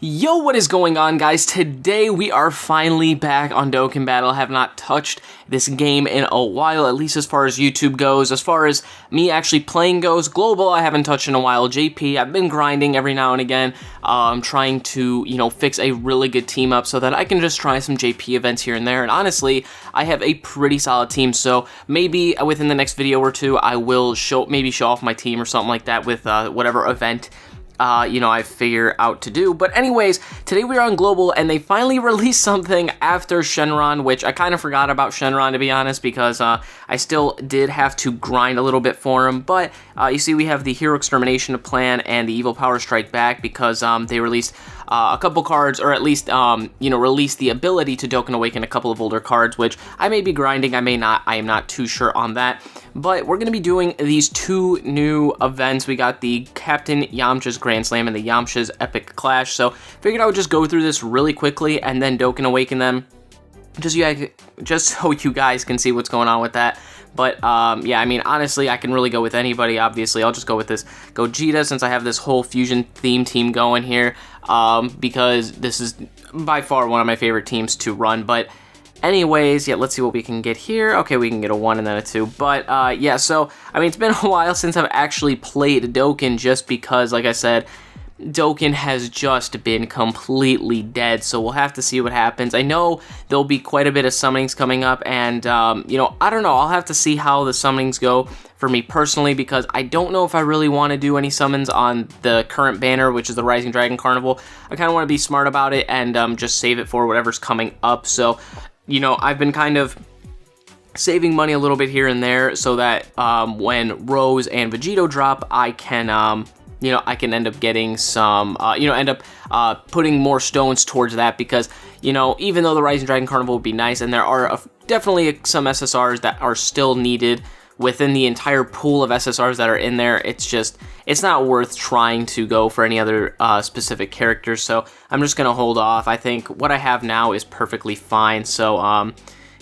Yo, what is going on, guys? Today we are finally back on Dokkan Battle. I have not touched this game in a while, at least as far as YouTube goes. As far as me actually playing goes, Global I haven't touched in a while. JP, I've been grinding every now and again, trying to, fix a really good team up so that I can just try some JP events here and there. And honestly, I have a pretty solid team, so maybe within the next video or two, I will show off my team or something like that with whatever event I figure out to do. But anyways, today we are on Global, and they finally released something after Shenron, which I kind of forgot about Shenron, to be honest, because I still did have to grind a little bit for him. But you see, we have the Hero Extermination Plan and the Evil Power Strike Back because they released a couple cards, or at least, released the ability to Dokkan Awaken a couple of older cards, which I may be grinding, I may not, I am not too sure on that. But we're going to be doing these two new events. We got the Captain Yamcha's Grand Slam and the Yamcha's Epic Clash. So figured I would just go through this really quickly and then Dokkan Awaken them. Just so you guys can see what's going on with that. But, yeah, I mean, honestly, I can really go with anybody, obviously. I'll just go with this Gogeta since I have this whole fusion theme team going here, because this is by far one of my favorite teams to run. But anyways, yeah, let's see what we can get here. Okay, we can get a 1 and then a 2. But, yeah, so, I mean, it's been a while since I've actually played Dokkan just because, like I said, Dokkan has just been completely dead, so we'll have to see what happens. I know there'll be quite a bit of summonings coming up, and, I don't know, I'll have to see how the summonings go for me personally, because I don't know if I really want to do any summons on the current banner, which is the Rising Dragon Carnival. I kind of want to be smart about it and just save it for whatever's coming up, so, I've been kind of saving money a little bit here and there so that when Rose and Vegito drop, I can, I can end up getting some, putting more stones towards that because, even though the Rising Dragon Carnival would be nice, and there are definitely some SSRs that are still needed within the entire pool of SSRs that are in there, it's not worth trying to go for any other specific characters, so I'm just going to hold off. I think what I have now is perfectly fine, so,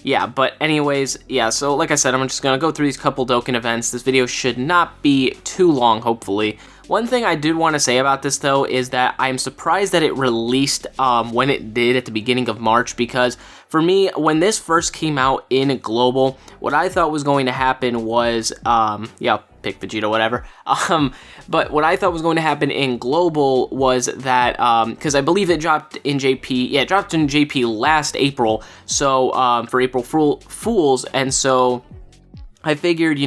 yeah, but anyways, yeah, so like I said, I'm just going to go through these couple Dokkan events. This video should not be too long, hopefully. One thing I did want to say about this, though, is that I'm surprised that it released when it did at the beginning of March, because for me, when this first came out in Global, what I thought was going to happen was, yeah, pick Vegeta, whatever, but what I thought was going to happen in Global was that, because I believe it dropped in JP, yeah, it dropped in JP last April, so, for April Fools, and so I figured,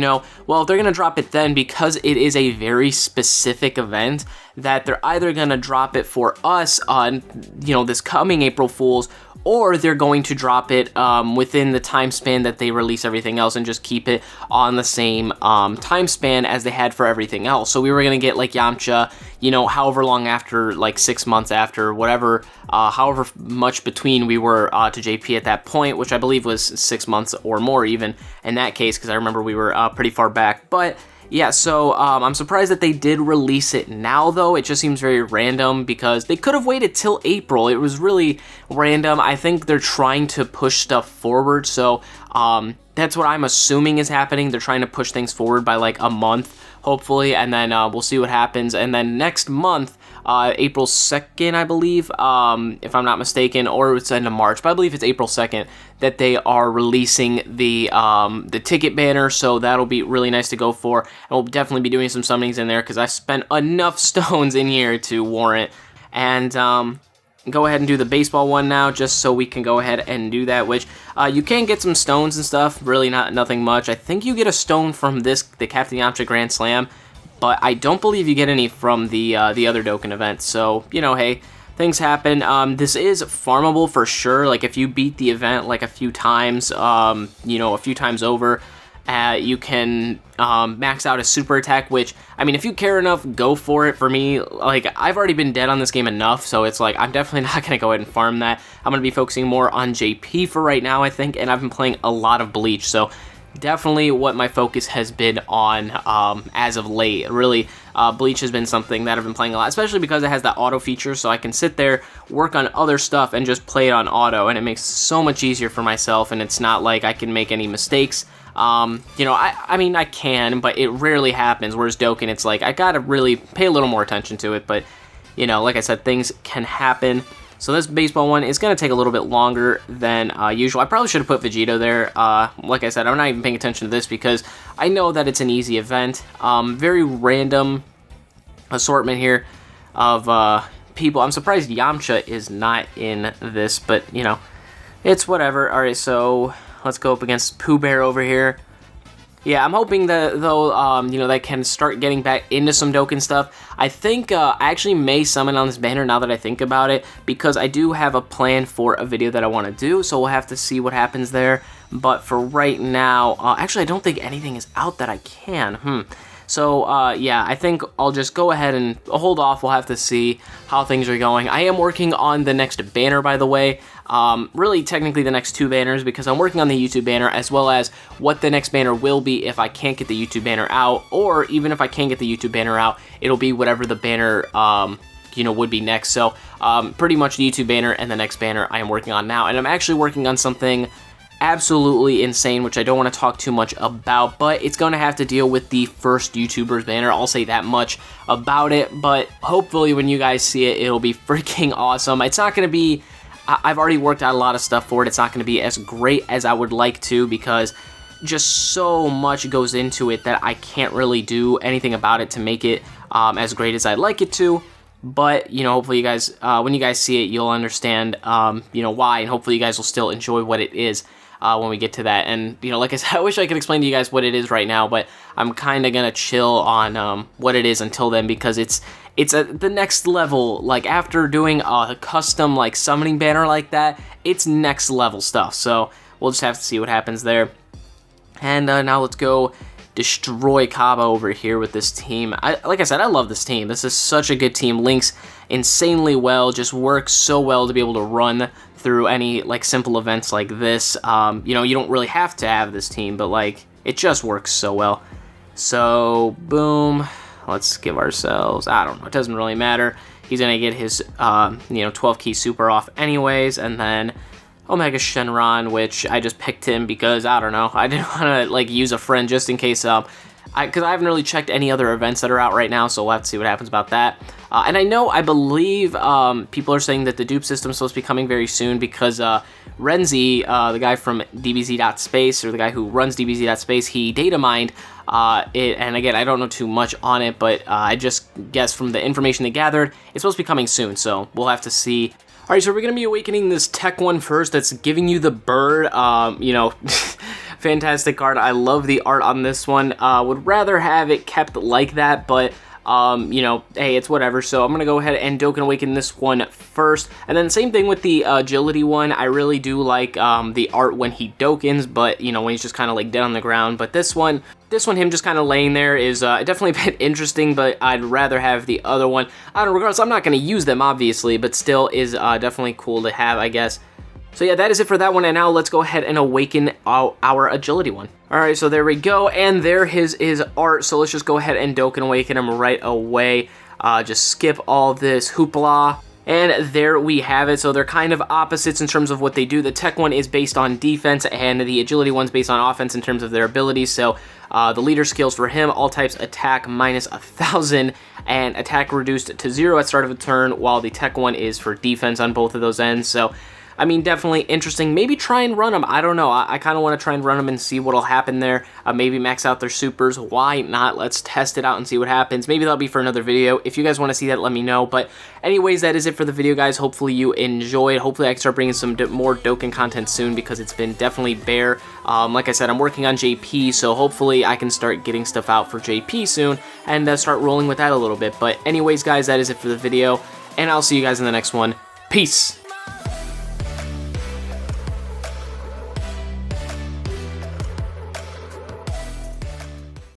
well, if they're going to drop it then, because it is a very specific event, that they're either going to drop it for us on, this coming April Fools, or they're going to drop it within the time span that they release everything else and just keep it on the same time span as they had for everything else. So we were going to get, like, Yamcha, however long after, like 6 months after, whatever, however much between we were to JP at that point, which I believe was 6 months or more even in that case, because I remember we were pretty far back. But yeah, so I'm surprised that they did release it now, though. It just seems very random because they could have waited till April. It was really random. I think they're trying to push stuff forward, so that's what I'm assuming is happening. They're trying to push things forward by like a month, hopefully, and then we'll see what happens. And then next month, April 2nd, I believe, if I'm not mistaken, or it's end of March, but I believe it's April 2nd, that they are releasing the ticket banner, so that'll be really nice to go for, and we'll definitely be doing some summonings in there, because I spent enough stones in here to warrant, and, go ahead and do the baseball one now, just so we can go ahead and do that, which, you can get some stones and stuff, really nothing much. I think you get a stone from the Captain Yamcha Grand Slam, but I don't believe you get any from the other Dokkan event, so, hey, things happen. This is farmable for sure, like, if you beat the event, like, a few times, a few times over, you can max out a super attack, which, I mean, if you care enough, go for it. For me, like, I've already been dead on this game enough, so it's like, I'm definitely not going to go ahead and farm that. I'm going to be focusing more on JP for right now, I think, and I've been playing a lot of Bleach, so definitely what my focus has been on as of late. Really, Bleach has been something that I've been playing a lot, especially because it has that auto feature, so I can sit there, work on other stuff, and just play it on auto, and it makes it so much easier for myself, and it's not like I can make any mistakes. I mean, I can, but it rarely happens, whereas Dokkan, it's like, I gotta really pay a little more attention to it, but you know, like I said, things can happen. So this baseball one is going to take a little bit longer than usual. I probably should have put Vegito there. Like I said, I'm not even paying attention to this because I know that it's an easy event. Very random assortment here of people. I'm surprised Yamcha is not in this, but, you know, it's whatever. All right, so let's go up against Pooh Bear over here. Yeah, I'm hoping that, though, you know, that can start getting back into some Dokkan stuff. I think I actually may summon on this banner now that I think about it, because I do have a plan for a video that I want to do, so we'll have to see what happens there. But for right now, actually, I don't think anything is out that I can. So, yeah, I think I'll just go ahead and hold off. We'll have to see how things are going. I am working on the next banner, by the way. Really, technically, the next 2 banners, because I'm working on the YouTube banner, as well as what the next banner will be if I can't get the YouTube banner out, or even if I can't get the YouTube banner out, it'll be whatever the banner, you know, would be next. So, pretty much the YouTube banner and the next banner I am working on now. And I'm actually working on something absolutely insane, which I don't want to talk too much about, but it's going to have to deal with the first YouTuber's banner. I'll say that much about it, but hopefully when you guys see it, it'll be freaking awesome. It's not going to be, I've already worked out a lot of stuff for it. It's not going to be as great as I would like to, because just so much goes into it that I can't really do anything about it to make it as great as I'd like it to. But, you know, hopefully you guys, when you guys see it, you'll understand, you know, why, and hopefully you guys will still enjoy what it is. When we get to that. And, you know, like I said, I wish I could explain to you guys what it is right now, but I'm kind of gonna chill on what it is until then, because it's at the next level. Like, after doing a custom, like, summoning banner like that, it's next level stuff. So we'll just have to see what happens there. And now let's go destroy Kaba over here with this team. Like I said, I love this team. This is such a good team. Links insanely well, just works so well to be able to run through any, like, simple events like this. You know, you don't really have to have this team, but, like, it just works so well. So, boom. Let's give ourselves, I don't know, it doesn't really matter. He's gonna get his, you know, 12 key super off anyways, and then Omega Shenron, which I just picked him because, I don't know, I didn't want to, like, use a friend just in case, because I haven't really checked any other events that are out right now, so we'll have to see what happens about that. And I believe people are saying that the dupe system is supposed to be coming very soon, because Renzi, the guy from Dbz.space, or the guy who runs Dbz.space, he data mined it, and again, I don't know too much on it, but I just guess from the information they gathered, it's supposed to be coming soon, so we'll have to see. Alright, so we're going to be awakening this tech one first, that's giving you the bird, you know, fantastic card. I love the art on this one. Would rather have it kept like that, but you know, hey, it's whatever. So I'm gonna go ahead and Dokkan Awaken this one first, and then same thing with the agility one. I really do like the art when he Dokkans, but you know, when he's just kind of like dead on the ground. But this one, him just kind of laying there is definitely a bit interesting, but I'd rather have the other one. I don't know, regardless, I'm not gonna use them obviously, but still is definitely cool to have, I guess. So yeah, that is it for that one, and now let's go ahead and awaken our agility one. Alright, so there we go, and there is his art, so let's just go ahead and Dokkan Awaken him right away. Just skip all this hoopla, and there we have it. So they're kind of opposites in terms of what they do. The tech one is based on defense, and the agility one's based on offense in terms of their abilities. So the leader skills for him, all types attack minus 1,000, and attack reduced to 0 at start of a turn, while the tech one is for defense on both of those ends. So I mean, definitely interesting. Maybe try and run them. I don't know. I kind of want to try and run them and see what'll happen there. Maybe max out their supers. Why not? Let's test it out and see what happens. Maybe that'll be for another video. If you guys want to see that, let me know. But anyways, that is it for the video, guys. Hopefully you enjoyed. Hopefully I can start bringing some more Dokkan content soon, because it's been definitely bare. Like I said, I'm working on JP, so hopefully I can start getting stuff out for JP soon and start rolling with that a little bit. But anyways, guys, that is it for the video, and I'll see you guys in the next one. Peace!